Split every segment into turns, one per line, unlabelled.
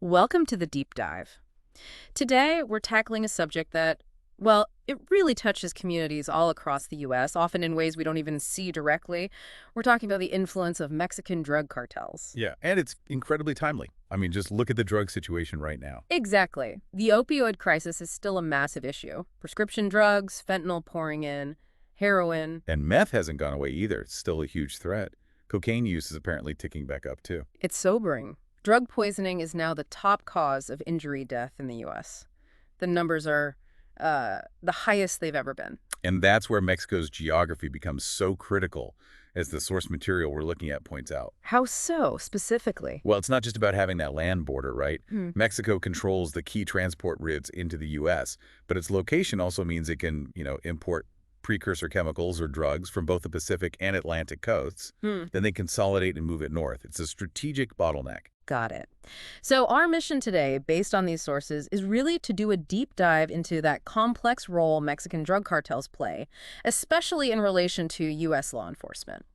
Welcome to the deep dive. Today, we're tackling a subject that, well, it really touches communities all across the U.S., often in ways we don't even see directly. We're talking about the influence of Mexican drug cartels.
Yeah, and it's incredibly timely. I mean, just look at the drug situation right now.
Exactly. The opioid crisis is still a massive issue. Prescription drugs, fentanyl pouring in, heroin.
And meth hasn't gone away either. It's still a huge threat. Cocaine use is apparently ticking back up, too.
It's sobering. Drug poisoning is now the top cause of injury death in the U.S. The numbers are the highest they've ever been.
And that's where Mexico's geography becomes so critical, as the source material we're looking at points out.
How so, specifically?
Well, it's not just about having that land border, right?
Hmm.
Mexico controls the key transport routes into the U.S., but its location also means it can, import precursor chemicals or drugs from both the Pacific and Atlantic coasts. Then they consolidate and move it north. It's a strategic bottleneck.
Got it. So our mission today, based on these sources, is really to do a deep dive into that complex role Mexican drug cartels play, especially in relation to U.S. law enforcement.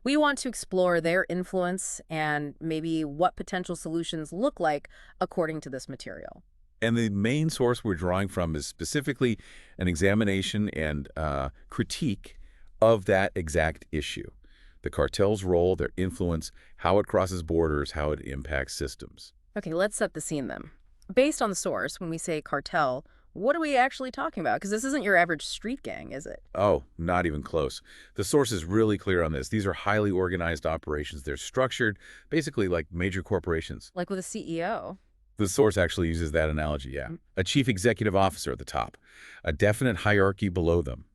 We want to explore their influence and maybe what potential solutions look like according to this material.
And the main source we're drawing from is specifically an examination and critique of that exact issue. The cartel's role, their influence, how it crosses borders, how it impacts systems.
Okay, let's set the scene then. Based on the source, when we say cartel, what are we actually talking about? Because this isn't your average street gang, is it?
Oh, not even close. The source is really clear on this. These are highly organized operations. They're structured basically like major corporations.
Like with a CEO.
The source actually uses that analogy, yeah. A chief executive officer at the top, a definite hierarchy below them.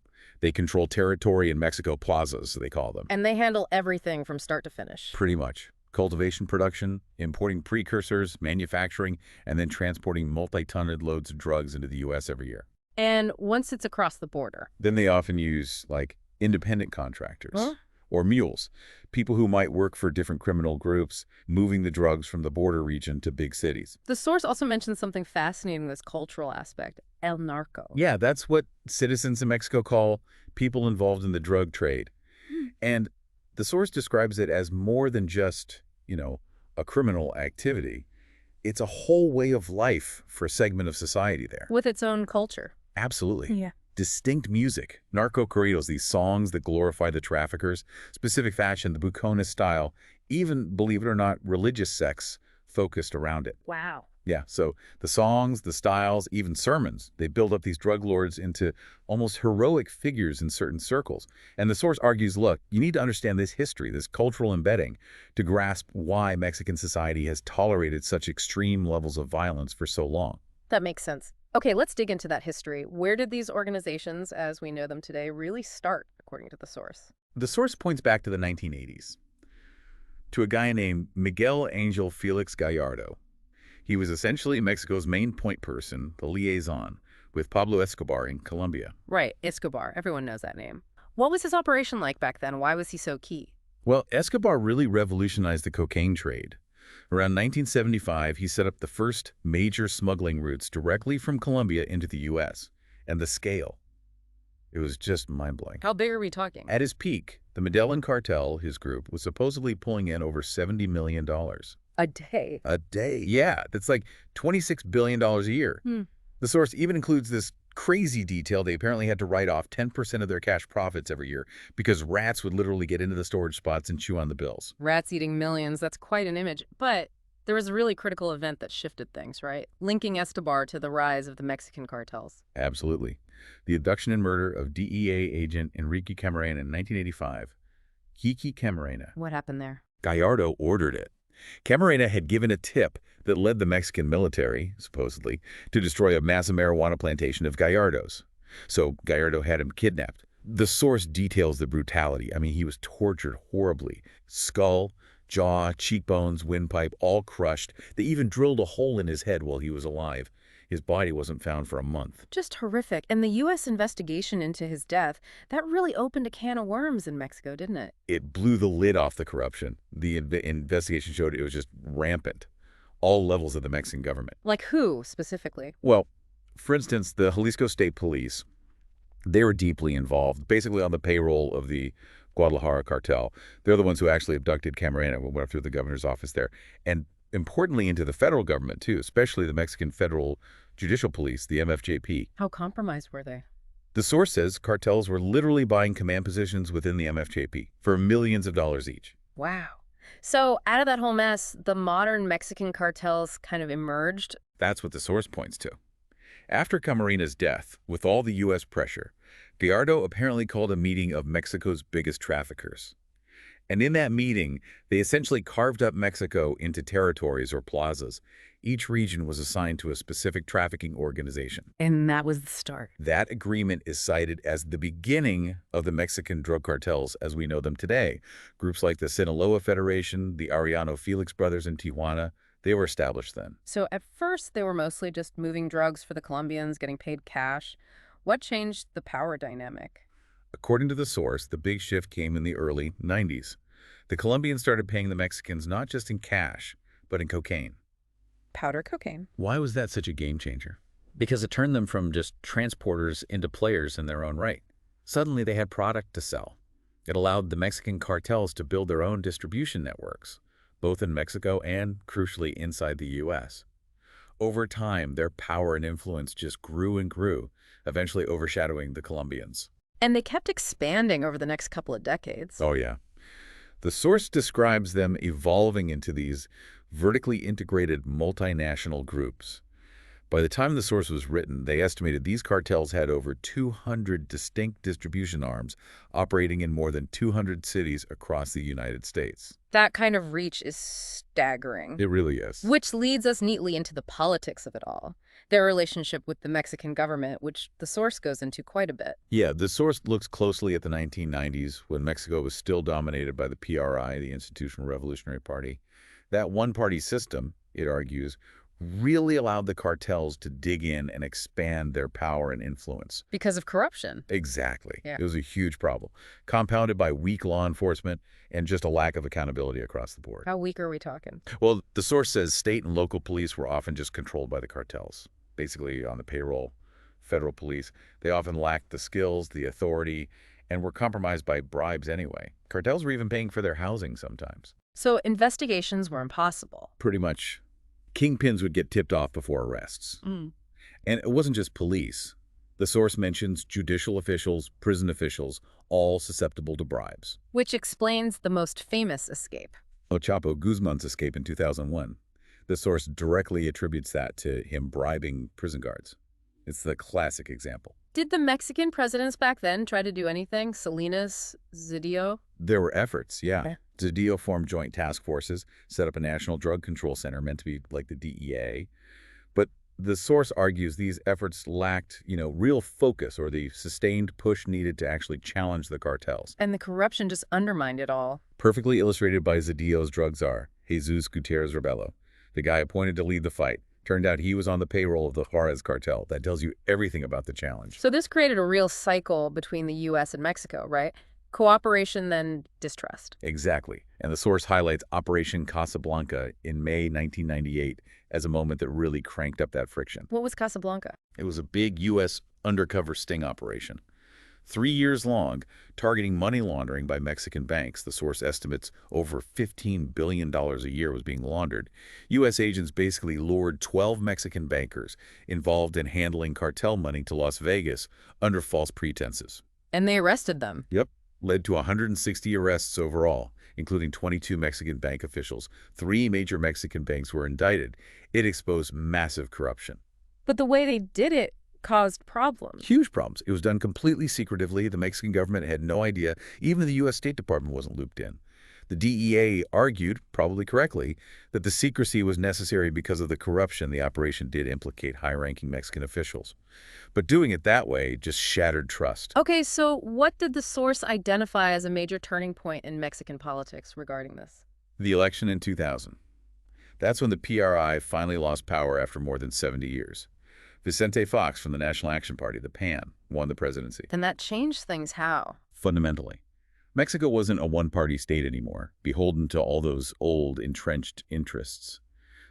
They control territory in Mexico plazas, they call them.
And they handle everything from start to finish.
Pretty much. Cultivation, production, importing precursors, manufacturing, and then transporting multi-tonnage loads of drugs into the U.S. every year.
And once it's across the border.
Then they often use, like, independent contractors.
Huh?
Or mules, people who might work for different criminal groups, moving the drugs from the border region to big cities.
The source also mentions something fascinating in this cultural aspect, el narco.
Yeah, that's what citizens in Mexico call people involved in the drug trade. And the source describes it as more than just, a criminal activity. It's a whole way of life for a segment of society there.
With its own culture.
Absolutely.
Yeah.
Distinct music, narco corridos, these songs that glorify the traffickers, specific fashion, the bucona style, even, believe it or not, religious sects focused around it.
Wow.
Yeah, so the songs, the styles, even sermons, they build up these drug lords into almost heroic figures in certain circles. And the source argues, look, you need to understand this history, this cultural embedding, to grasp why Mexican society has tolerated such extreme levels of violence for so long.
That makes sense. Okay, let's dig into that history. Where did these organizations, as we know them today, really start, according to the source?
The source points back to the 1980s, to a guy named Miguel Angel Felix Gallardo. He was essentially Mexico's main point person, the liaison, with Pablo Escobar in Colombia.
Right, Escobar. Everyone knows that name. What was his operation like back then? Why was he so key?
Well, Escobar really revolutionized the cocaine trade. Around 1975, he set up the first major smuggling routes directly from Colombia into the U.S. And the scale, it was just mind-blowing.
How big are we talking?
At his peak, the Medellin Cartel, his group, was supposedly pulling in over $70 million.
A day.
A day. Yeah, that's like $26 billion a year. The source even includes this crazy detail. They apparently had to write off 10% of their cash profits every year because rats would literally get into the storage spots and chew on the bills.
Rats eating millions, that's quite an image. But there was a really critical event that shifted things, right? Linking Escobar to the rise of the Mexican cartels.
Absolutely. The abduction and murder of DEA agent Enrique Camarena in 1985. Kiki Camarena.
What happened there?
Gallardo ordered it. Camarena had given a tip that led the Mexican military, supposedly, to destroy a massive marijuana plantation of Gallardo's. So Gallardo had him kidnapped. The source details the brutality. I mean, he was tortured horribly. Skull, jaw, cheekbones, windpipe, all crushed. They even drilled a hole in his head while he was alive. His body wasn't found for a month.
Just horrific. And the U.S. investigation into his death, that really opened a can of worms in Mexico, didn't it?
It blew the lid off the corruption. The investigation showed it was just rampant. All levels of the Mexican government.
Like who, specifically?
Well, for instance, the Jalisco State Police, they were deeply involved, basically on the payroll of the Guadalajara cartel. They're the ones who actually abducted Camarena when we went through the governor's office there. And importantly into the federal government, too, especially the Mexican Federal Judicial Police, the MFJP.
How compromised were they?
The source says cartels were literally buying command positions within the MFJP for millions of dollars each.
Wow. So out of that whole mess, the modern Mexican cartels kind of emerged.
That's what the source points to. After Camarina's death, with all the U.S. pressure, Gallardo apparently called a meeting of Mexico's biggest traffickers. And in that meeting, they essentially carved up Mexico into territories or plazas. Each region was assigned to a specific trafficking organization.
And that was the start.
That agreement is cited as the beginning of the Mexican drug cartels as we know them today. Groups like the Sinaloa Federation, the Arellano Felix brothers in Tijuana, they were established then.
So at first, they were mostly just moving drugs for the Colombians, getting paid cash. What changed the power dynamic?
According to the source, the big shift came in the early 90s. The Colombians started paying the Mexicans not just in cash, but in cocaine.
Powder cocaine.
Why was that such a game changer?
Because it turned them from just transporters into players in their own right. Suddenly they had product to sell. It allowed the Mexican cartels to build their own distribution networks, both in Mexico and, crucially, inside the U.S. Over time, their power and influence just grew and grew, eventually overshadowing the Colombians.
And they kept expanding over the next couple of decades.
Oh, yeah. The source describes them evolving into these vertically integrated multinational groups. By the time the source was written, they estimated these cartels had over 200 distinct distribution arms operating in more than 200 cities across the United States.
That kind of reach is staggering.
It really is.
Which leads us neatly into the politics of it all. Their relationship with the Mexican government, which the source goes into quite a bit.
Yeah, the source looks closely at the 1990s when Mexico was still dominated by the PRI, the Institutional Revolutionary Party. That one-party system, it argues, really allowed the cartels to dig in and expand their power and influence.
Because of corruption.
Exactly.
Yeah.
It was a huge problem, compounded by weak law enforcement and just a lack of accountability across the board.
How weak are we talking?
Well, the source says state and local police were often just controlled by the cartels, basically on the payroll. Federal police, they often lacked the skills, the authority, and were compromised by bribes anyway. Cartels were even paying for their housing sometimes.
So investigations were impossible.
Pretty much. Kingpins would get tipped off before arrests. And it wasn't just police. The source mentions judicial officials, prison officials, all susceptible to bribes.
Which explains the most famous escape.
El Chapo Guzman's escape in 2001. The source directly attributes that to him bribing prison guards. It's the classic example.
Did the Mexican presidents back then try to do anything? Salinas, Zedillo?
There were efforts, yeah.
Okay.
Zedillo formed joint task forces, set up a national drug control center meant to be like the DEA. But the source argues these efforts lacked, real focus or the sustained push needed to actually challenge the cartels.
And the corruption just undermined it all.
Perfectly illustrated by Zedillo's drug czar, Jesus Gutierrez Rebelo, the guy appointed to lead the fight. Turned out he was on the payroll of the Juarez cartel. That tells you everything about the challenge.
So this created a real cycle between the U.S. and Mexico, right? Cooperation, then distrust.
Exactly. And the source highlights Operation Casablanca in May 1998 as a moment that really cranked up that friction.
What was Casablanca?
It was a big U.S. undercover sting operation. 3 years long, targeting money laundering by Mexican banks. The source estimates over $15 billion a year was being laundered. U.S. agents basically lured 12 Mexican bankers involved in handling cartel money to Las Vegas under false pretenses.
And they arrested them.
Yep. Led to 160 arrests overall, including 22 Mexican bank officials. 3 major Mexican banks were indicted. It exposed massive corruption.
But the way they did it caused problems.
Huge problems. It was done completely secretively. The Mexican government had no idea. Even the U.S. State Department wasn't looped in. The DEA argued, probably correctly, that the secrecy was necessary because of the corruption the operation did implicate high-ranking Mexican officials. But doing it that way just shattered trust.
Okay, so what did the source identify as a major turning point in Mexican politics regarding this?
The election in 2000. That's when the PRI finally lost power after more than 70 years. Vicente Fox from the National Action Party, the PAN, won the presidency.
Then that changed things how?
Fundamentally. Mexico wasn't a one-party state anymore, beholden to all those old, entrenched interests.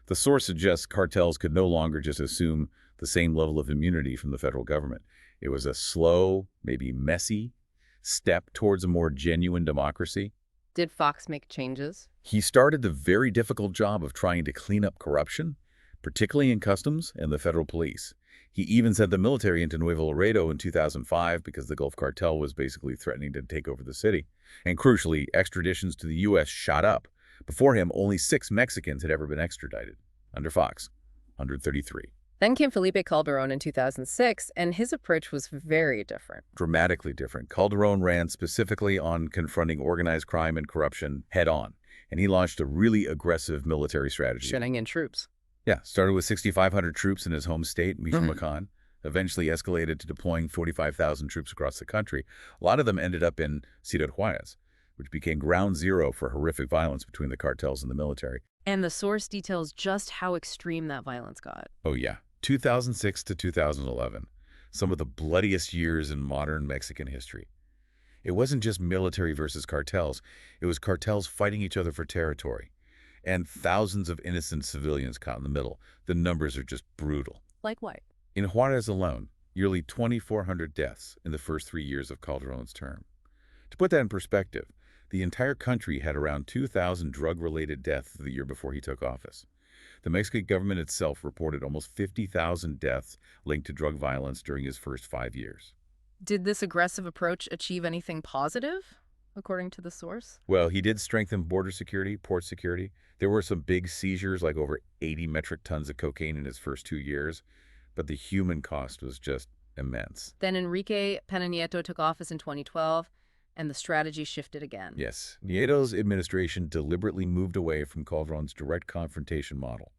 The source suggests cartels could no longer just assume the same level of immunity from the federal government. It was a slow, maybe messy, step towards a more genuine democracy.
Did Fox make changes?
He started the very difficult job of trying to clean up corruption, particularly in customs and the federal police. He even sent the military into Nuevo Laredo in 2005 because the Gulf Cartel was basically threatening to take over the city. And crucially, extraditions to the U.S. shot up. Before him, only 6 Mexicans had ever been extradited. Under Fox, 133.
Then came Felipe Calderon in 2006, and his approach was very different.
Dramatically different. Calderon ran specifically on confronting organized crime and corruption head-on, and he launched a really aggressive military strategy.
Shutting in troops.
Yeah, started with 6,500 troops in his home state, Michoacán, eventually escalated to deploying 45,000 troops across the country. A lot of them ended up in Ciudad Juárez, which became ground zero for horrific violence between the cartels and the military.
And the source details just how extreme that violence got.
Oh yeah, 2006 to 2011, some of the bloodiest years in modern Mexican history. It wasn't just military versus cartels, it was cartels fighting each other for territory. And thousands of innocent civilians caught in the middle. The numbers are just brutal.
Like what?
In Juarez alone, nearly 2,400 deaths in the first 3 years of Calderon's term. To put that in perspective, the entire country had around 2,000 drug-related deaths the year before he took office. The Mexican government itself reported almost 50,000 deaths linked to drug violence during his first 5 years.
Did this aggressive approach achieve anything positive, according to the source?
Well, he did strengthen border security, port security. There were some big seizures, like over 80 metric tons of cocaine in his first 2 years, but the human cost was just immense.
Then Enrique Peña Nieto took office in 2012, and the strategy shifted again.
Yes, Nieto's administration deliberately moved away from Calderon's direct confrontation model.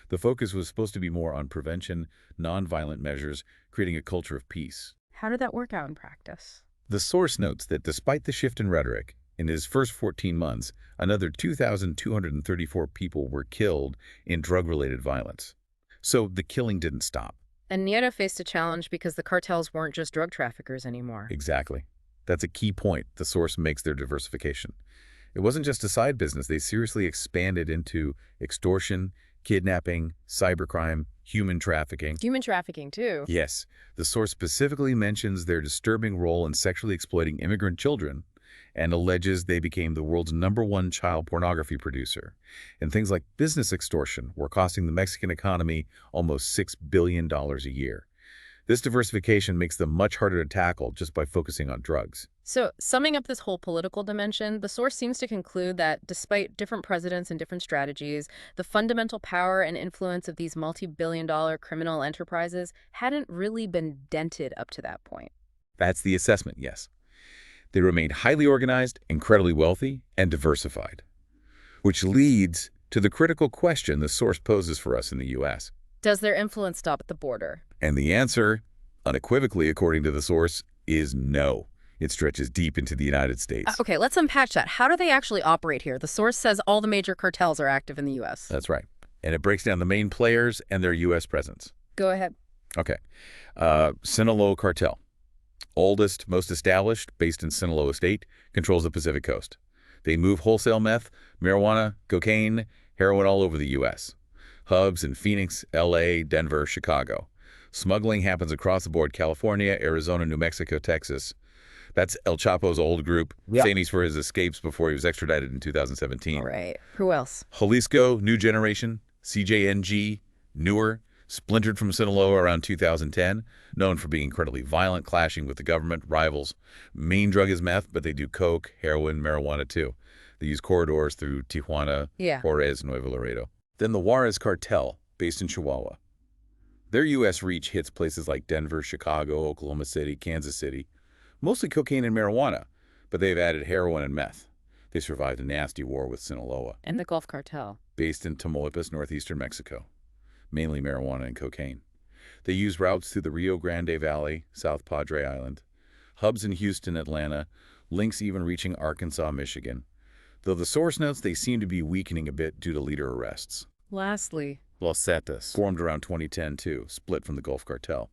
The focus was supposed to be more on prevention, nonviolent measures, creating a culture of peace.
How did that work out in practice?
The source notes that despite the shift in rhetoric, in his first 14 months, another 2,234 people were killed in drug-related violence. So the killing didn't stop.
And Nieto faced a challenge because the cartels weren't just drug traffickers anymore.
Exactly. That's a key point the source makes their diversification. It wasn't just a side business. They seriously expanded into extortion, kidnapping, cybercrime, human trafficking.
Human trafficking, too.
Yes. The source specifically mentions their disturbing role in sexually exploiting immigrant children and alleges they became the world's #1 child pornography producer. And things like business extortion were costing the Mexican economy almost $6 billion a year. This diversification makes them much harder to tackle just by focusing on drugs.
So, summing up this whole political dimension, the source seems to conclude that despite different presidents and different strategies, the fundamental power and influence of these multi-billion-dollar criminal enterprises hadn't really been dented up to that point.
That's the assessment, yes. They remained highly organized, incredibly wealthy, and diversified. Which leads to the critical question the source poses for us in the U.S.
Does their influence stop at the border?
And the answer, unequivocally according to the source, is no. It stretches deep into the United States.
Okay, let's unpack that. How do they actually operate here? The source says all the major cartels are active in the U.S.
That's right. And it breaks down the main players and their U.S. presence.
Go ahead.
Okay. Sinaloa Cartel. Oldest, most established, based in Sinaloa State, controls the Pacific Coast. They move wholesale meth, marijuana, cocaine, heroin all over the U.S. Hubs in Phoenix, L.A., Denver, Chicago. Smuggling happens across the board: California, Arizona, New Mexico, Texas. That's El Chapo's old group, famous for his escapes before he was extradited in 2017.
All right. Who else?
Jalisco, New Generation, CJNG, newer, splintered from Sinaloa around 2010, known for being incredibly violent, clashing with the government, rivals. Main drug is meth, but they do coke, heroin, marijuana too. They use corridors through Tijuana, Juarez, Nuevo Laredo. Then the Juarez Cartel, based in Chihuahua. Their U.S. reach hits places like Denver, Chicago, Oklahoma City, Kansas City. Mostly cocaine and marijuana, but they've added heroin and meth. They survived a nasty war with Sinaloa.
And the Gulf Cartel.
Based in Tamaulipas, northeastern Mexico. Mainly marijuana and cocaine. They use routes through the Rio Grande Valley, South Padre Island. Hubs in Houston, Atlanta. Links even reaching Arkansas, Michigan. Though the source notes they seem to be weakening a bit due to leader arrests.
Lastly,
Los Zetas, formed around 2010 too, split from the Gulf Cartel.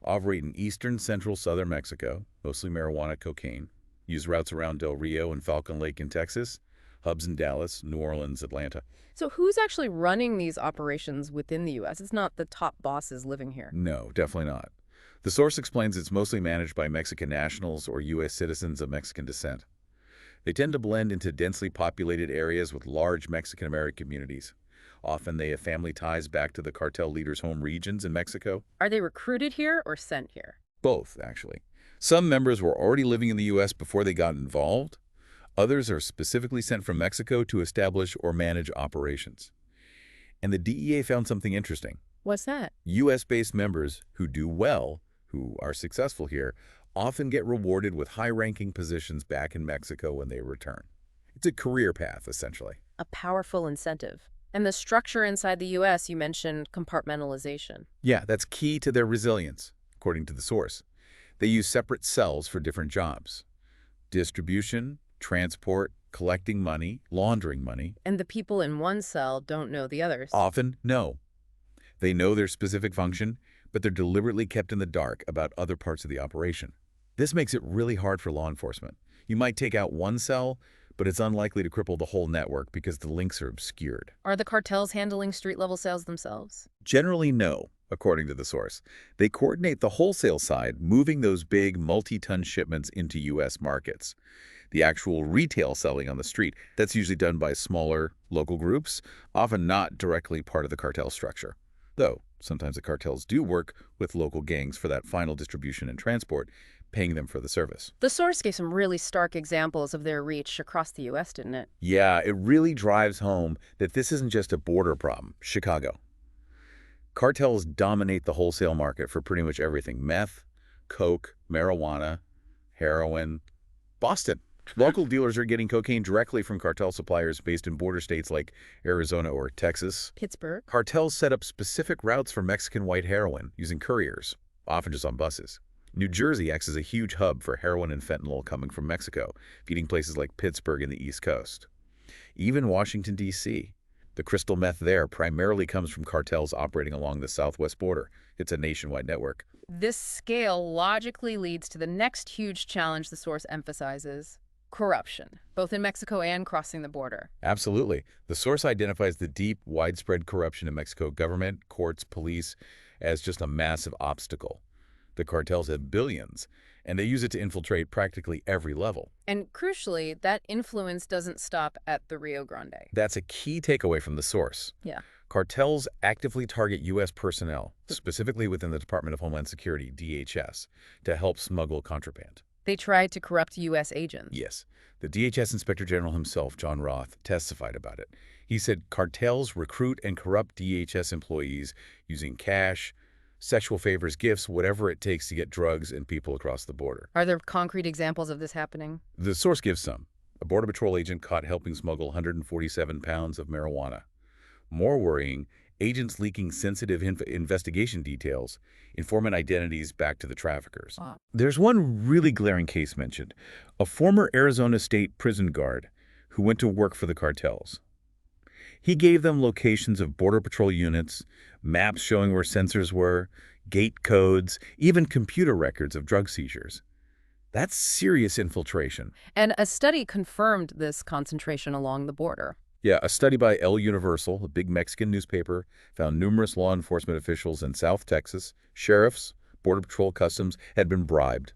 Operate in eastern, central, southern Mexico, mostly marijuana, cocaine. Use routes around Del Rio and Falcon Lake in Texas. Hubs in Dallas, New Orleans, Atlanta.
so who's actually running these operations within the U.S.? It's not the top bosses living here.
No, definitely not. The source explains it's mostly managed by Mexican nationals or U.S. citizens of Mexican descent. They tend to blend into densely populated areas with large Mexican-American communities. Often they have family ties back to the cartel leaders' home regions in Mexico.
Are they recruited here or sent here?
Both, actually. Some members were already living in the U.S. before they got involved. Others are specifically sent from Mexico to establish or manage operations. And the DEA found something interesting.
What's that?
U.S.-based members who do well, who are successful here, often get rewarded with high-ranking positions back in Mexico when they return. It's a career path, essentially.
A powerful incentive. And the structure inside the U.S., you mentioned compartmentalization.
Yeah, that's key to their resilience, according to the source. They use separate cells for different jobs. Distribution, transport, collecting money, laundering money.
And the people in one cell don't know the others.
Often, no. They know their specific function, but they're deliberately kept in the dark about other parts of the operation. This makes it really hard for law enforcement. You might take out one cell, but it's unlikely to cripple the whole network because the links are obscured.
Are the cartels handling street-level sales themselves?
Generally, no, according to the source. They coordinate the wholesale side, moving those big multi-ton shipments into U.S. markets. The actual retail selling on the street, that's usually done by smaller, local groups, often not directly part of the cartel structure. Though, sometimes the cartels do work with local gangs for that final distribution and transport, paying them for the service.
The source gave some really stark examples of their reach across the U.S., didn't it?
Yeah, it really drives home that this isn't just a border problem. Chicago. Cartels dominate the wholesale market for pretty much everything. Meth, coke, marijuana, heroin. Boston. Local dealers are getting cocaine directly from cartel suppliers based in border states like Arizona or Texas.
Pittsburgh.
Cartels set up specific routes for Mexican white heroin using couriers, often just on buses. New Jersey acts as a huge hub for heroin and fentanyl coming from Mexico, feeding places like Pittsburgh and the East Coast. Even Washington, D.C. The crystal meth there primarily comes from cartels operating along the southwest border. It's a nationwide network.
This scale logically leads to the next huge challenge the source emphasizes: corruption, both in Mexico and crossing the border.
Absolutely. The source identifies the deep, widespread corruption in Mexico government, courts, police as just a massive obstacle. The cartels have billions, and they use it to infiltrate practically every level.
And crucially, that influence doesn't stop at the Rio Grande.
That's a key takeaway from the source.
Yeah.
Cartels actively target U.S. personnel, specifically within the Department of Homeland Security, DHS, to help smuggle contraband.
They tried to corrupt U.S. agents.
Yes. The DHS Inspector General himself, John Roth, testified about it. He said cartels recruit and corrupt DHS employees using cash, sexual favors, gifts, whatever it takes to get drugs and people across the border.
Are there concrete examples of this happening?
The source gives some. A Border Patrol agent caught helping smuggle 147 pounds of marijuana. More worrying, agents leaking sensitive investigation details, informant identities back to the traffickers.
Wow.
There's one really glaring case mentioned, a former Arizona State prison guard who went to work for the cartels. He gave them locations of Border Patrol units, maps showing where sensors were, gate codes, even computer records of drug seizures. That's serious infiltration.
And a study confirmed this concentration along the border.
Yeah, a study by El Universal, a big Mexican newspaper, found numerous law enforcement officials in South Texas, sheriffs, Border Patrol, Customs, had been bribed.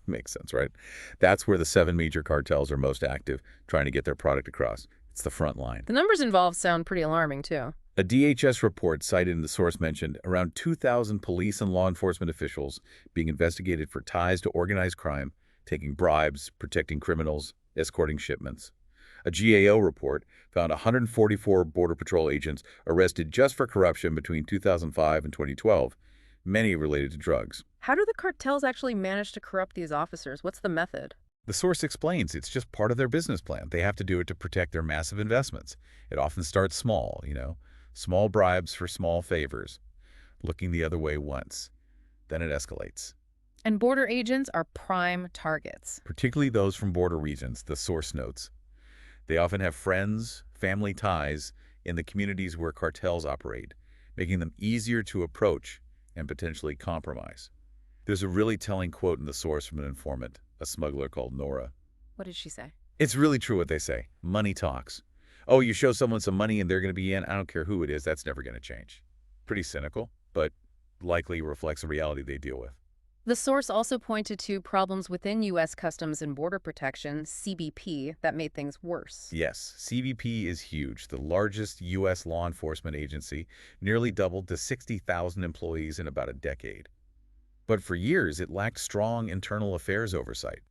Makes sense, right? That's where the 7 major cartels are most active, trying to get their product across. It's the front line.
The numbers involved sound pretty alarming, too.
A DHS report cited in the source mentioned around 2,000 police and law enforcement officials being investigated for ties to organized crime, taking bribes, protecting criminals, escorting shipments. A GAO report found 144 Border Patrol agents arrested just for corruption between 2005 and 2012, many related to drugs.
How do the cartels actually manage to corrupt these officers? What's the method?
The source explains it's just part of their business plan. They have to do it to protect their massive investments. It often starts small, small bribes for small favors, looking the other way once. Then it escalates.
And border agents are prime targets.
Particularly those from border regions, the source notes. They often have friends, family ties in the communities where cartels operate, making them easier to approach and potentially compromise. There's a really telling quote in the source from an informant, a smuggler called Nora.
What did she say?
It's really true what they say. Money talks. Oh, you show someone some money and they're going to be in. I don't care who it is. That's never going to change. Pretty cynical, but likely reflects the reality they deal with.
The source also pointed to problems within U.S. Customs and Border Protection, CBP, that made things worse.
Yes, CBP is huge, the largest U.S. law enforcement agency, nearly doubled to 60,000 employees in about a decade. But for years, it lacked strong internal affairs oversight.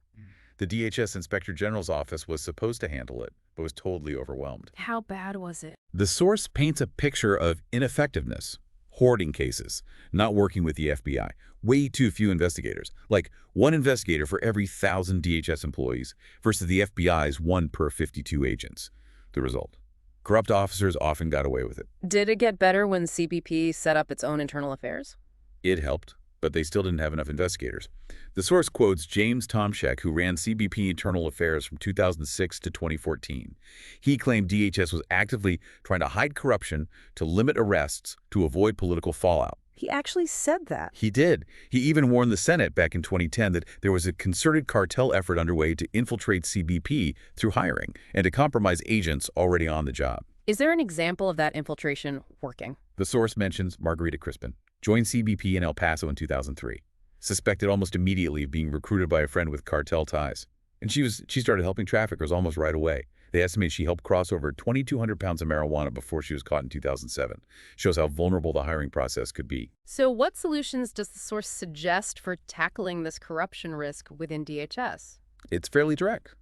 The DHS Inspector General's office was supposed to handle it, but was totally overwhelmed.
How bad was it?
The source paints a picture of ineffectiveness, hoarding cases, not working with the FBI, way too few investigators, like one investigator for every 1,000 DHS employees versus the FBI's 1 per 52 agents. The result? Corrupt officers often got away with it.
Did it get better when CBP set up its own internal affairs?
It helped, but they still didn't have enough investigators. The source quotes James Tomczak, who ran CBP Internal Affairs from 2006 to 2014. He claimed DHS was actively trying to hide corruption, to limit arrests, to avoid political fallout.
He actually said that.
He did. He even warned the Senate back in 2010 that there was a concerted cartel effort underway to infiltrate CBP through hiring and to compromise agents already on the job.
Is there an example of that infiltration working?
The source mentions Margarita Crispin, joined CBP in El Paso in 2003, suspected almost immediately of being recruited by a friend with cartel ties. And she started helping traffickers almost right away. They estimate she helped cross over 2,200 pounds of marijuana before she was caught in 2007. Shows how vulnerable the hiring process could be.
So what solutions does the source suggest for tackling this corruption risk within DHS?
It's fairly direct.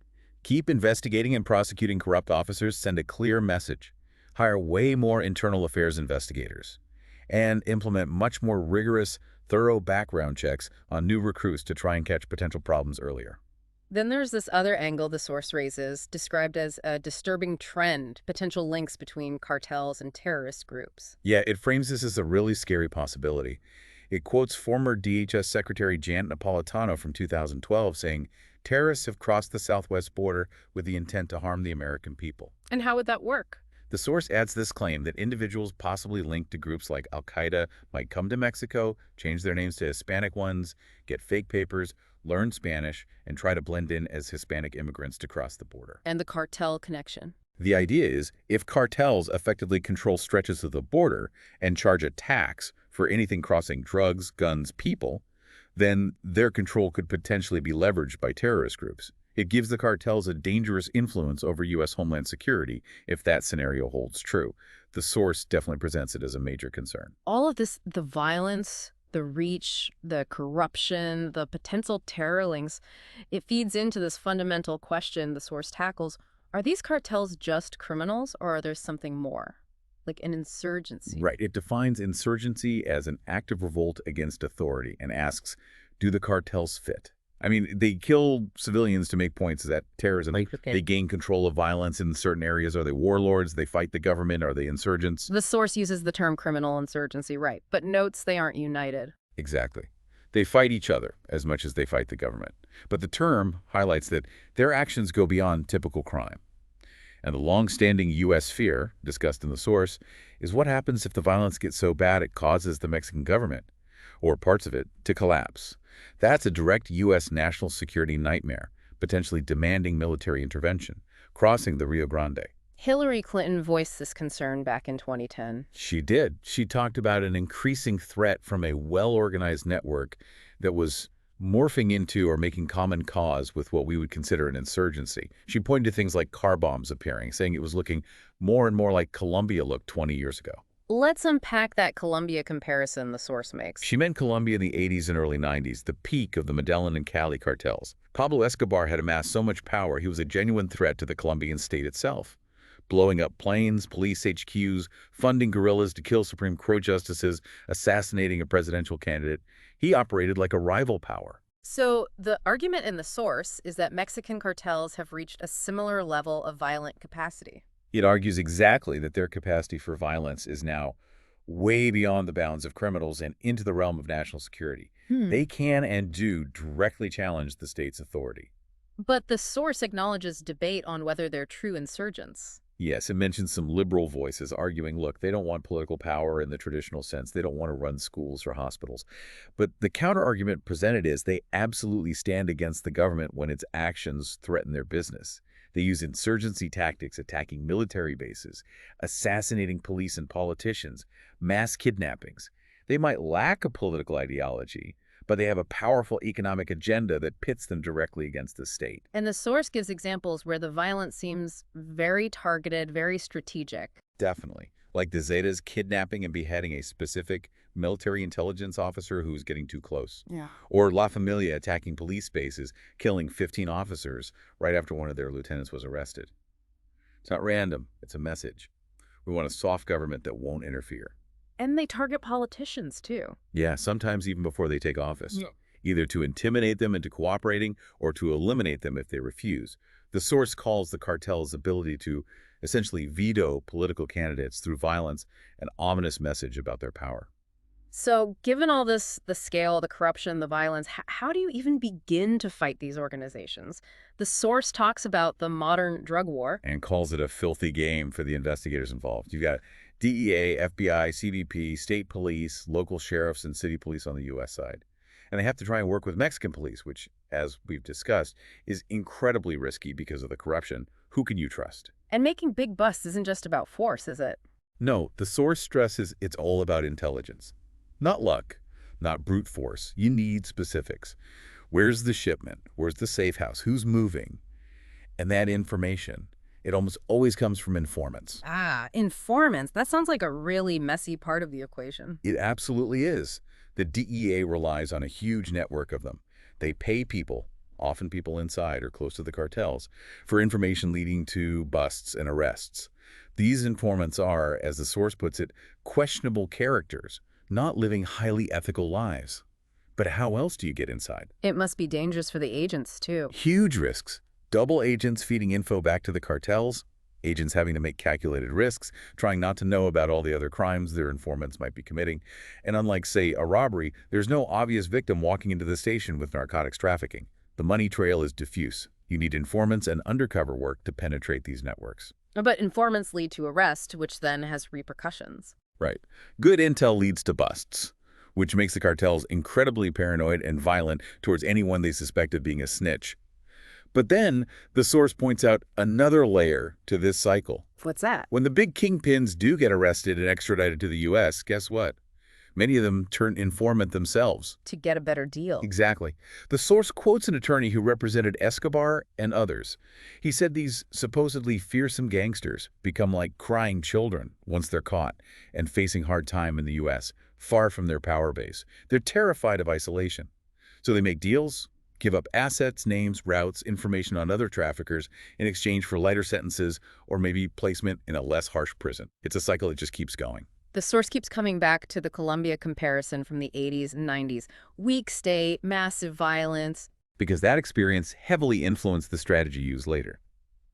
Keep investigating and prosecuting corrupt officers, send a clear message. Hire way more internal affairs investigators. And implement much more rigorous, thorough background checks on new recruits to try and catch potential problems earlier.
Then there's this other angle the source raises, described as a disturbing trend, potential links between cartels and terrorist groups.
Yeah, it frames this as a really scary possibility. It quotes former DHS Secretary Janet Napolitano from 2012 saying, "Terrorists have crossed the southwest border with the intent to harm the American people."
And how would that work?
The source adds this claim that individuals possibly linked to groups like Al-Qaeda might come to Mexico, change their names to Hispanic ones, get fake papers, learn Spanish, and try to blend in as Hispanic immigrants to cross the border.
And the cartel connection.
The idea is, if cartels effectively control stretches of the border and charge a tax for anything crossing drugs, guns, people, then their control could potentially be leveraged by terrorist groups. It gives the cartels a dangerous influence over U.S. Homeland Security if that scenario holds true. The source definitely presents it as a major concern.
All of this, the violence, the reach, the corruption, the potential terror links, it feeds into this fundamental question the source tackles. Are these cartels just criminals, or are there something more, like an insurgency?
Right. It defines insurgency as an act of revolt against authority and asks, do the cartels fit? I mean, they kill civilians to make points that terrorism. They gain control of violence in certain areas. Are they warlords? They fight the government? Are they insurgents?
The source uses the term criminal insurgency, right, but notes they aren't united.
Exactly. They fight each other as much as they fight the government. But the term highlights that their actions go beyond typical crime. And the long-standing U.S. fear, discussed in the source, is what happens if the violence gets so bad it causes the Mexican government, or parts of it, to collapse. That's a direct U.S. national security nightmare, potentially demanding military intervention, crossing the Rio Grande.
Hillary Clinton voiced this concern back in 2010.
She did. She talked about an increasing threat from a well-organized network that was morphing into or making common cause with what we would consider an insurgency. She pointed to things like car bombs appearing, saying it was looking more and more like Colombia looked 20 years ago.
Let's unpack that Colombia comparison the source makes.
She meant Colombia in the 80s and early 90s, the peak of the Medellin and Cali cartels. Pablo Escobar had amassed so much power, he was a genuine threat to the Colombian state itself. Blowing up planes, police HQs, funding guerrillas to kill Supreme Court justices, assassinating a presidential candidate. He operated like a rival power.
So the argument in the source is that Mexican cartels have reached a similar level of violent capacity.
It argues exactly that their capacity for violence is now way beyond the bounds of criminals and into the realm of national security. They can and do directly challenge the state's authority.
But the source acknowledges debate on whether they're true insurgents.
Yes, it mentions some liberal voices arguing, look, they don't want political power in the traditional sense. They don't want to run schools or hospitals. But the counter-argument presented is they absolutely stand against the government when its actions threaten their business. They use insurgency tactics, attacking military bases, assassinating police and politicians, mass kidnappings. They might lack a political ideology,
but they have a powerful economic agenda that pits them directly against the state.
And the source gives examples where the violence seems very targeted, very strategic.
Definitely. Like the Zetas kidnapping and beheading a specific military intelligence officer who was getting too close.
Yeah.
Or La Familia attacking police bases, killing 15 officers right after one of their lieutenants was arrested. It's not random. It's a message. We want a soft government that won't interfere.
And they target politicians, too.
Yeah, sometimes even before they take office.
Yeah.
Either to intimidate them into cooperating or to eliminate them if they refuse. The source calls the cartel's ability to essentially veto political candidates through violence an ominous message about their power.
So given all this, the scale, the corruption, the violence, how do you even begin to fight these organizations? The source talks about the modern drug war.
And calls it a filthy game for the investigators involved. You've got DEA, FBI, CBP, state police, local sheriffs, and city police on the U.S. side. And they have to try and work with Mexican police, which, as we've discussed, is incredibly risky because of the corruption. Who can you trust?
And making big busts isn't just about force, is it?
No, the source stresses it's all about intelligence. Not luck, not brute force. You need specifics. Where's the shipment? Where's the safe house? Who's moving? And that information, it almost always comes from informants.
Ah, informants. That sounds like a really messy part of the equation.
It absolutely is. The DEA relies on a huge network of them. They pay people, often people inside or close to the cartels, for information leading to busts and arrests. These informants are, as the source puts it, questionable characters, not living highly ethical lives. But how else do you get inside?
It must be dangerous for the agents, too.
Huge risks. Double agents feeding info back to the cartels, agents having to make calculated risks, trying not to know about all the other crimes their informants might be committing. And unlike, say, a robbery, there's no obvious victim walking into the station with narcotics trafficking. The money trail is diffuse. You need informants and undercover work to penetrate these networks.
But informants lead to arrest, which then has repercussions.
Right. Good intel leads to busts, which makes the cartels incredibly paranoid and violent towards anyone they suspect of being a snitch. But then the source points out another layer to this cycle.
What's that?
When the big kingpins do get arrested and extradited to the U.S., guess what? Many of them turn informant themselves.
To get a better deal.
Exactly. The source quotes an attorney who represented Escobar and others. He said these supposedly fearsome gangsters become like crying children once they're caught and facing hard time in the U.S., far from their power base. They're terrified of isolation. So they make deals, give up assets, names, routes, information on other traffickers in exchange for lighter sentences or maybe placement in a less harsh prison. It's a cycle that just keeps going.
The source keeps coming back to the Colombia comparison from the 80s and 90s. Weak state, massive violence.
Because that experience heavily influenced the strategy used later.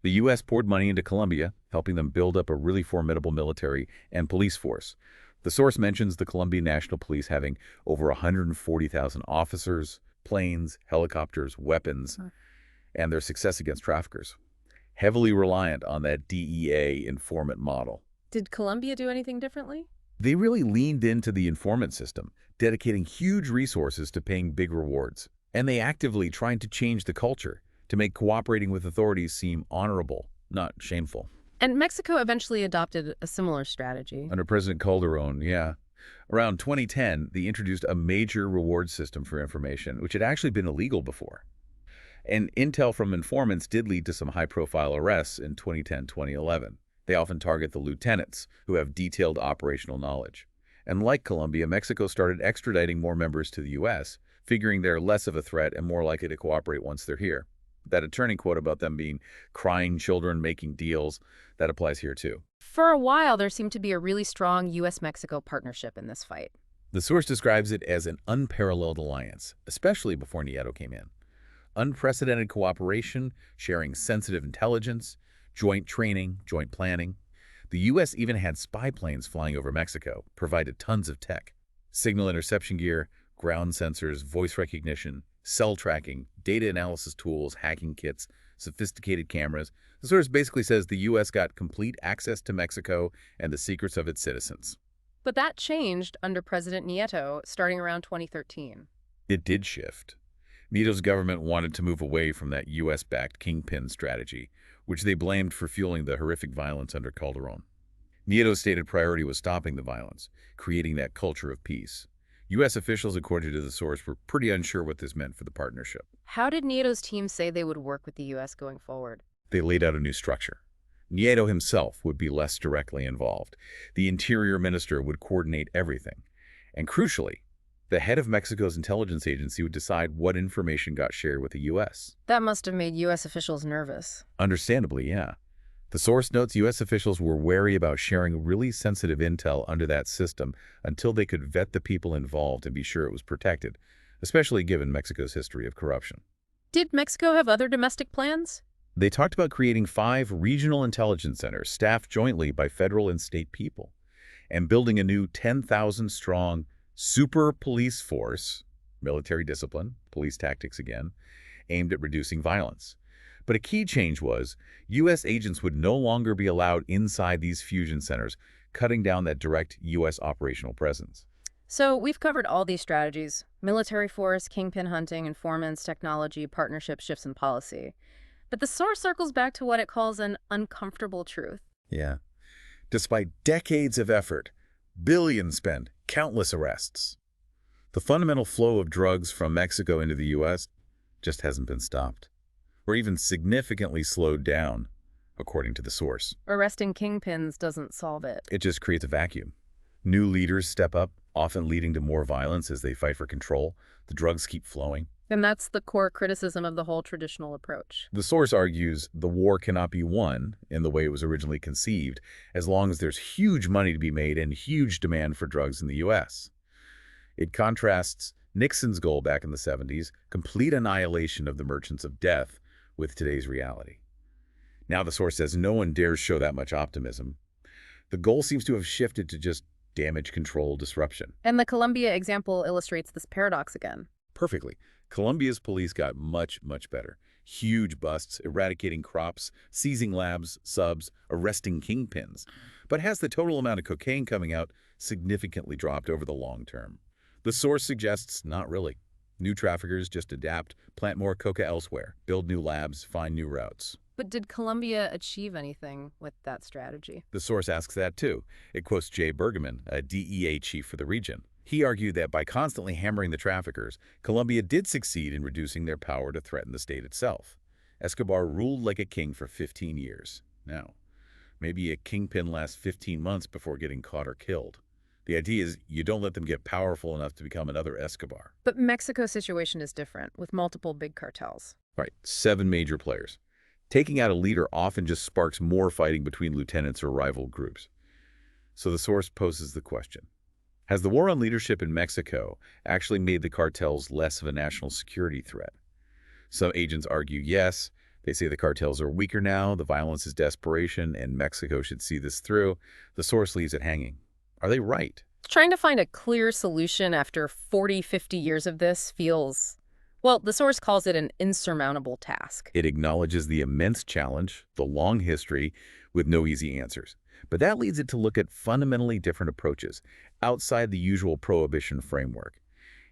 The U.S. poured money into Colombia, helping them build up a really formidable military and police force. The source mentions the Colombian National Police having over 140,000 officers, planes, helicopters, weapons, and their success against traffickers. Heavily reliant on that DEA informant model.
Did Colombia do anything differently?
They really leaned into the informant system, dedicating huge resources to paying big rewards. And they actively tried to change the culture to make cooperating with authorities seem honorable, not shameful.
And Mexico eventually adopted a similar strategy.
Under President Calderon, yeah. Around 2010, they introduced a major reward system for information, which had actually been illegal before. And intel from informants did lead to some high-profile arrests in 2010-2011. They often target the lieutenants, who have detailed operational knowledge. And like Colombia, Mexico started extraditing more members to the U.S., figuring they're less of a threat and more likely to cooperate once they're here. That attorney quote about them being crying children making deals, that applies here too.
For a while, there seemed to be a really strong U.S.-Mexico partnership in this fight.
The source describes it as an unparalleled alliance, especially before Nieto came in. Unprecedented cooperation, sharing sensitive intelligence, joint training, joint planning. The U.S. even had spy planes flying over Mexico, provided tons of tech. Signal interception gear, ground sensors, voice recognition, cell tracking, data analysis tools, hacking kits, sophisticated cameras. The source basically says the U.S. got complete access to Mexico and the secrets of its citizens.
But that changed under President Nieto starting around 2013.
It did shift. Nieto's government wanted to move away from that U.S.-backed kingpin strategy, which they blamed for fueling the horrific violence under Calderon. Nieto's stated priority was stopping the violence, creating that culture of peace. U.S. officials, according to the source, were pretty unsure what this meant for the partnership.
How did NATO's team say they would work with the U.S. going forward?
They laid out a new structure. Nieto himself would be less directly involved. The interior minister would coordinate everything. And crucially, the head of Mexico's intelligence agency would decide what information got shared with the U.S.
That must have made U.S. officials nervous.
Understandably, yeah. The source notes U.S. officials were wary about sharing really sensitive intel under that system until they could vet the people involved and be sure it was protected, especially given Mexico's history of corruption.
Did Mexico have other domestic plans?
They talked about creating 5 regional intelligence centers staffed jointly by federal and state people, and building a new 10,000-strong super police force, military discipline, police tactics again, aimed at reducing violence. But a key change was U.S. agents would no longer be allowed inside these fusion centers, cutting down that direct U.S. operational presence.
So we've covered all these strategies: military force, kingpin hunting, informants, technology, partnership shifts in policy. But the source circles back to what it calls an uncomfortable truth.
Yeah. Despite decades of effort, billions spent, countless arrests, the fundamental flow of drugs from Mexico into the U.S. just hasn't been stopped, or even significantly slowed down, according to the source.
Arresting kingpins doesn't solve it.
It just creates a vacuum. New leaders step up, often leading to more violence as they fight for control. The drugs keep flowing.
And that's the core criticism of the whole traditional approach.
The source argues the war cannot be won in the way it was originally conceived, as long as there's huge money to be made and huge demand for drugs in the U.S. It contrasts Nixon's goal back in the 70s, complete annihilation of the merchants of death, with today's reality. Now the source says no one dares show that much optimism. The goal seems to have shifted to just damage control disruption.
And the Colombia example illustrates this paradox again.
Perfectly. Colombia's police got much, much better. Huge busts, eradicating crops, seizing labs, subs, arresting kingpins. But has the total amount of cocaine coming out significantly dropped over the long term? The source suggests not really. New traffickers just adapt, plant more coca elsewhere, build new labs, find new routes.
But did Colombia achieve anything with that strategy?
The source asks that too. It quotes Jay Bergman, a DEA chief for the region. He argued that by constantly hammering the traffickers, Colombia did succeed in reducing their power to threaten the state itself. Escobar ruled like a king for 15 years. Now, maybe a kingpin lasts 15 months before getting caught or killed. The idea is you don't let them get powerful enough to become another Escobar.
But Mexico's situation is different, with multiple big cartels.
Right, 7 major players. Taking out a leader often just sparks more fighting between lieutenants or rival groups. So the source poses the question: has the war on leadership in Mexico actually made the cartels less of a national security threat? Some agents argue yes. They say the cartels are weaker now, the violence is desperation, and Mexico should see this through. The source leaves it hanging. Are they right?
Trying to find a clear solution after 40, 50 years of this feels, well, the source calls it an insurmountable task.
It acknowledges the immense challenge, the long history, with no easy answers. But that leads it to look at fundamentally different approaches outside the usual prohibition framework.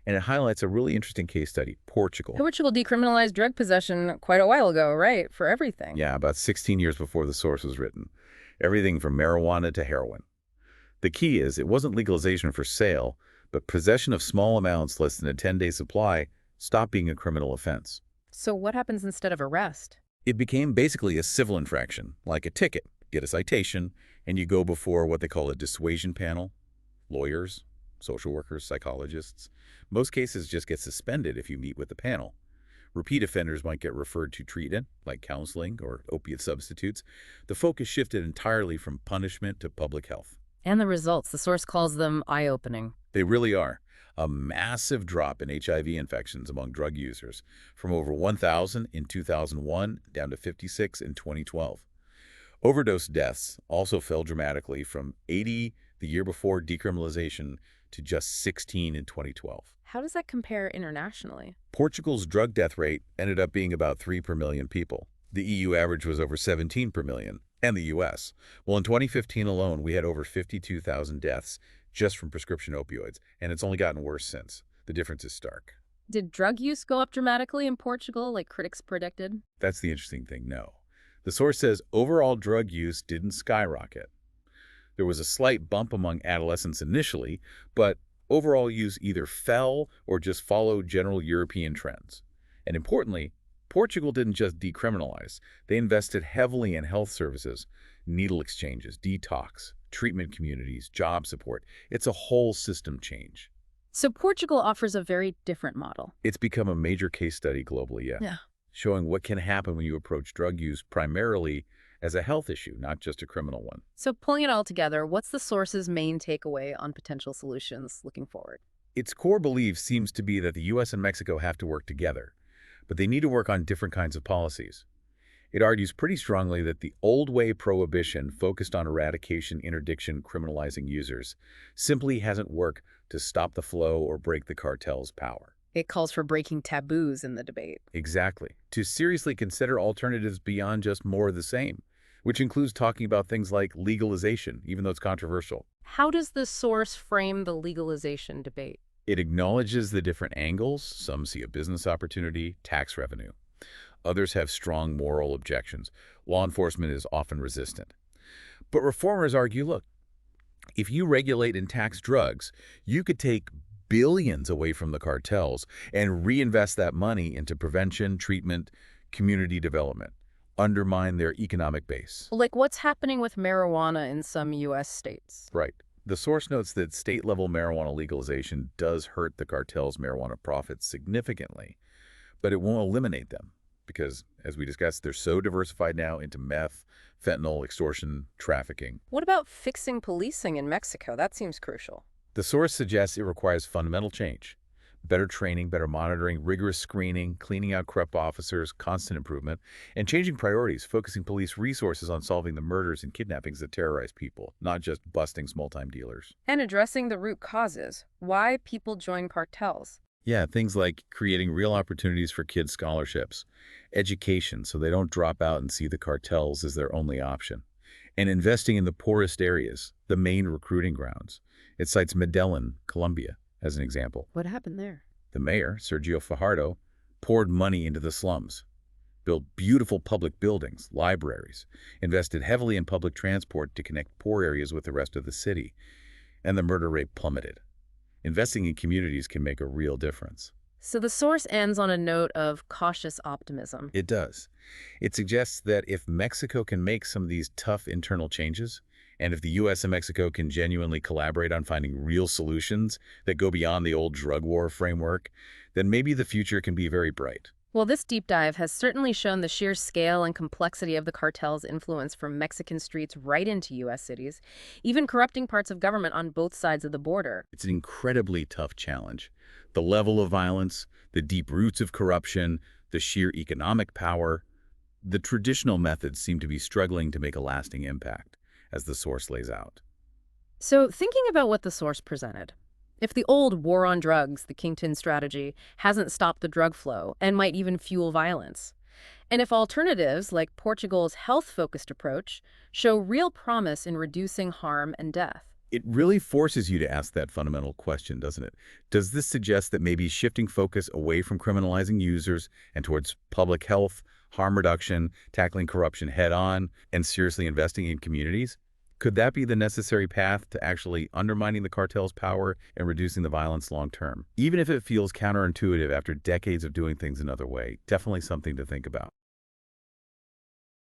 And it highlights a really interesting case study, Portugal.
Portugal decriminalized drug possession quite a while ago, right? For everything.
Yeah, about 16 years before the source was written. Everything from marijuana to heroin. The key is it wasn't legalization for sale, but possession of small amounts less than a 10-day supply stopped being a criminal offense.
So what happens instead of arrest?
It became basically a civil infraction, like a ticket. Get a citation, and you go before what they call a dissuasion panel. Lawyers, social workers, psychologists. Most cases just get suspended if you meet with the panel. Repeat offenders might get referred to treatment, like counseling or opiate substitutes. The focus shifted entirely from punishment to public health.
And the results, the source calls them eye-opening.
They really are. A massive drop in HIV infections among drug users, from over 1,000 in 2001 down to 56 in 2012. Overdose deaths also fell dramatically from 80 the year before decriminalization to just 16 in 2012.
How does that compare internationally?
Portugal's drug death rate ended up being about 3 per million people. The EU average was over 17 per million, and the U.S. Well, in 2015 alone, we had over 52,000 deaths just from prescription opioids, and it's only gotten worse since. The difference is stark.
Did drug use go up dramatically in Portugal, like critics predicted?
That's the interesting thing, no. The source says overall drug use didn't skyrocket. There was a slight bump among adolescents initially, but
Overall use either fell or just followed general European trends. And importantly, Portugal didn't just decriminalize. They invested heavily in health services, needle exchanges, detox, treatment communities, job support. It's a whole system change.
So Portugal offers a very different model.
It's become a major case study globally,
Yeah.
showing what can happen when you approach drug use primarily as a health issue, not just a criminal one.
So pulling it all together, what's the source's main takeaway on potential solutions looking forward?
Its core belief seems to be that the U.S. and Mexico have to work together, but they need to work on different kinds of policies. It argues pretty strongly that the old way prohibition focused on eradication, interdiction, criminalizing users simply hasn't worked to stop the flow or break the cartel's power.
It calls for breaking taboos in the debate.
Exactly. To seriously consider alternatives beyond just more of the same, which includes talking about things like legalization, even though it's controversial.
How does the source frame the legalization debate?
It acknowledges the different angles. Some see a business opportunity, tax revenue. Others have strong moral objections. Law enforcement is often resistant. But reformers argue, look, if you regulate and tax drugs, you could take billions away from the cartels and reinvest that money into prevention, treatment, community development, undermine their economic base.
Like what's happening with marijuana in some U.S. states?
Right. The source notes that state-level marijuana legalization does hurt the cartel's marijuana profits significantly, but it won't eliminate them because, as we discussed, they're so diversified now into meth, fentanyl, extortion, trafficking.
What about fixing policing in Mexico? That seems crucial.
The source suggests it requires fundamental change. Better training, better monitoring, rigorous screening, cleaning out corrupt officers, constant improvement, and changing priorities, focusing police resources on solving the murders and kidnappings that terrorize people, not just busting small-time dealers.
And addressing the root causes. Why people join cartels.
Yeah, things like creating real opportunities for kids' scholarships, education so they don't drop out and see the cartels as their only option, and investing in the poorest areas, the main recruiting grounds. It cites Medellin, Colombia, as an example.
What happened there?
The mayor, Sergio Fajardo, poured money into the slums, built beautiful public buildings, libraries, invested heavily in public transport to connect poor areas with the rest of the city, and the murder rate plummeted. Investing in communities can make a real difference.
So the source ends on a note of cautious optimism.
It does. It suggests that if Mexico can make some of these tough internal changes, and if the U.S. and Mexico can genuinely collaborate on finding real solutions that go beyond the old drug war framework, then maybe the future can be very bright.
Well, this deep dive has certainly shown the sheer scale and complexity of the cartel's influence from Mexican streets right into U.S. cities, even corrupting parts of government on both sides of the border.
It's an incredibly tough challenge. The level of violence, the deep roots of corruption, the sheer economic power, the traditional methods seem to be struggling to make a lasting impact, as the source lays out.
So thinking about what the source presented, if the old war on drugs, the kingpin strategy, hasn't stopped the drug flow and might even fuel violence, and if alternatives like Portugal's health-focused approach show real promise in reducing harm and death.
It really forces you to ask that fundamental question, doesn't it? Does this suggest that maybe shifting focus away from criminalizing users and towards public health, harm reduction, tackling corruption head-on, and seriously investing in communities? Could that be the necessary path to actually undermining the cartel's power and reducing the violence long-term? Even if it feels counterintuitive after decades of doing things another way, definitely something to think about.